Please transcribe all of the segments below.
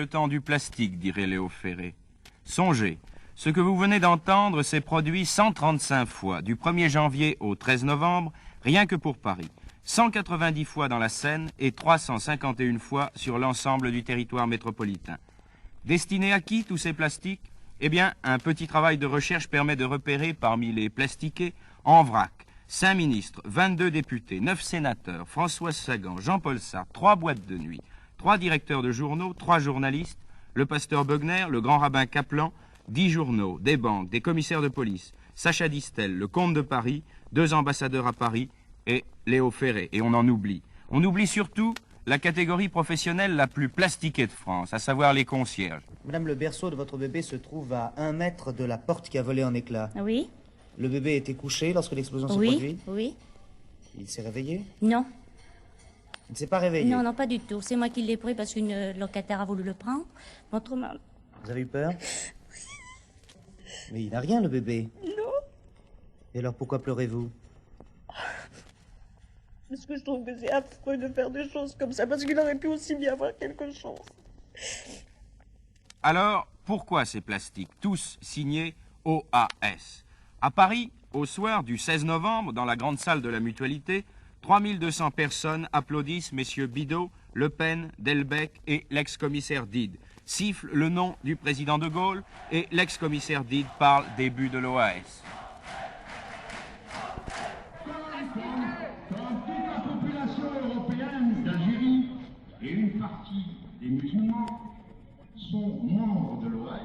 temps du plastique, dirait Léo Ferré. Songez, ce que vous venez d'entendre s'est produit 135 fois, du 1er janvier au 13 novembre, rien que pour Paris. 190 fois dans la Seine et 351 fois sur l'ensemble du territoire métropolitain. Destinés à qui tous ces plastiques? Eh bien, un petit travail de recherche permet de repérer parmi les plastiqués, en vrac, 5 ministres, 22 députés, 9 sénateurs, François Sagan, Jean-Paul Sartre, 3 boîtes de nuit, 3 directeurs de journaux, 3 journalistes, le pasteur Bogner, le grand rabbin Kaplan, 10 journaux, des banques, des commissaires de police, Sacha Distel, le comte de Paris, 2 ambassadeurs à Paris et Léo Ferré. Et on en oublie. On oublie surtout la catégorie professionnelle la plus plastiquée de France, à savoir les concierges. Madame, le berceau de votre bébé se trouve à 1 mètre de la porte qui a volé en éclats. Oui. Le bébé était couché lorsque l'explosion s'est produite? Oui. Il s'est réveillé? Non. Il ne s'est pas réveillé? Non, pas du tout. C'est moi qui l'ai pris parce qu'une locataire a voulu le prendre. Autrement... Vous avez eu peur? Mais il n'a rien, le bébé. Non. Et alors pourquoi pleurez-vous? Parce que je trouve que c'est affreux de faire des choses comme ça, parce qu'il aurait pu aussi bien avoir quelque chose. Alors, pourquoi ces plastiques, tous signés OAS? À Paris, au soir du 16 novembre, dans la grande salle de la Mutualité, 3200 personnes applaudissent messieurs Bidault, Le Pen, Delbecq et l'ex-commissaire Dide, sifflent le nom du président de Gaulle et l'ex-commissaire Dide parle début de l'OAS. Et une partie des musulmans sont membres de l'OAS.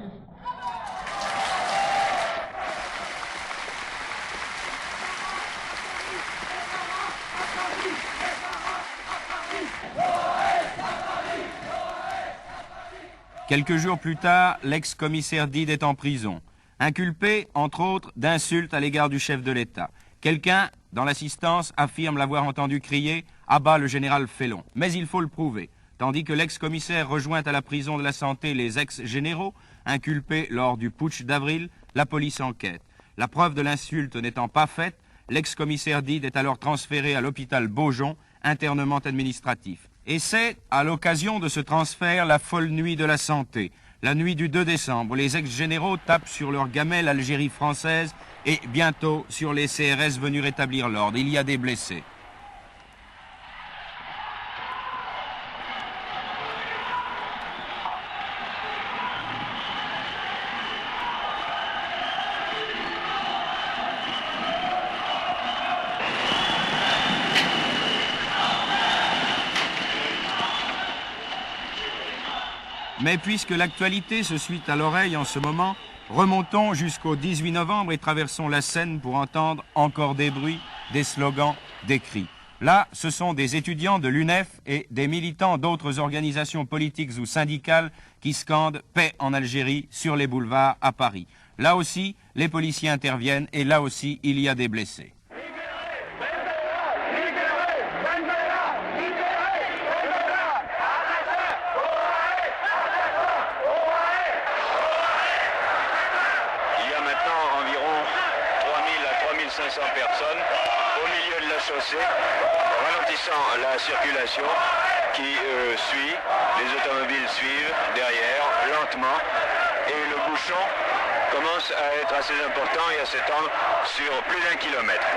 Quelques jours plus tard, l'ex-commissaire Dide est en prison, inculpé, entre autres, d'insultes à l'égard du chef de l'État. Quelqu'un, dans l'assistance, affirme l'avoir entendu crier « À bas le général Félon ». Mais il faut le prouver. Tandis que l'ex-commissaire rejoint à la prison de la Santé les ex-généraux, inculpés lors du putsch d'avril, la police enquête. La preuve de l'insulte n'étant pas faite, l'ex-commissaire Dide est alors transféré à l'hôpital Beaujon, internement administratif. Et c'est, à l'occasion de ce transfert, la folle nuit de la santé. La nuit du 2 décembre, les ex-généraux tapent sur leur gamelle Algérie française et bientôt sur les CRS venus rétablir l'ordre. Il y a des blessés. Mais puisque l'actualité se suit à l'oreille en ce moment, remontons jusqu'au 18 novembre et traversons la Seine pour entendre encore des bruits, des slogans, des cris. Là, ce sont des étudiants de l'UNEF et des militants d'autres organisations politiques ou syndicales qui scandent « Paix en Algérie » sur les boulevards à Paris. Là aussi, les policiers interviennent et là aussi, il y a des blessés. Personnes au milieu de la chaussée, ralentissant la circulation qui suit, les automobiles suivent derrière, lentement, et le bouchon commence à être assez important et à s'étendre sur plus d'1 kilomètre.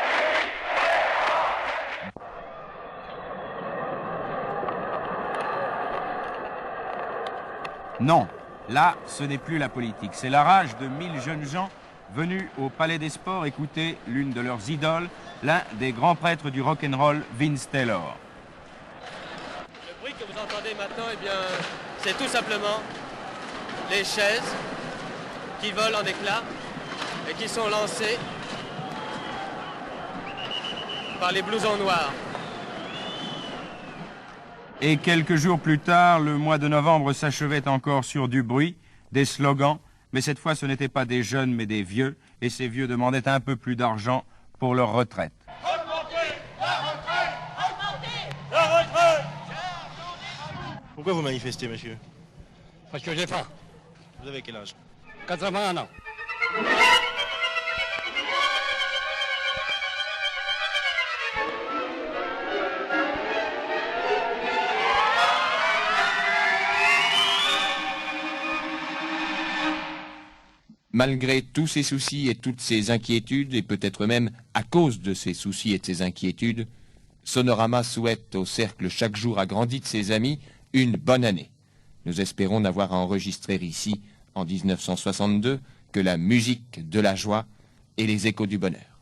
Non, là, ce n'est plus la politique, c'est la rage de 1000 jeunes gens venus au Palais des Sports écouter l'une de leurs idoles, l'un des grands prêtres du rock'n'roll, Vince Taylor. Le bruit que vous entendez maintenant, eh bien, c'est tout simplement les chaises qui volent en éclats et qui sont lancées par les blousons noirs. Et quelques jours plus tard, le mois de novembre s'achevait encore sur du bruit, des slogans, mais cette fois ce n'étaient pas des jeunes mais des vieux, et ces vieux demandaient un peu plus d'argent pour leur retraite. Augmentez la retraite! Augmentez la retraite! Pourquoi vous manifestez, monsieur? Parce que j'ai faim. Vous avez quel âge? 81 ans. Malgré tous ces soucis et toutes ces inquiétudes, et peut-être même à cause de ces soucis et de ces inquiétudes, Sonorama souhaite au cercle chaque jour agrandi de ses amis une bonne année. Nous espérons n'avoir à enregistrer ici, en 1962, que la musique de la joie et les échos du bonheur.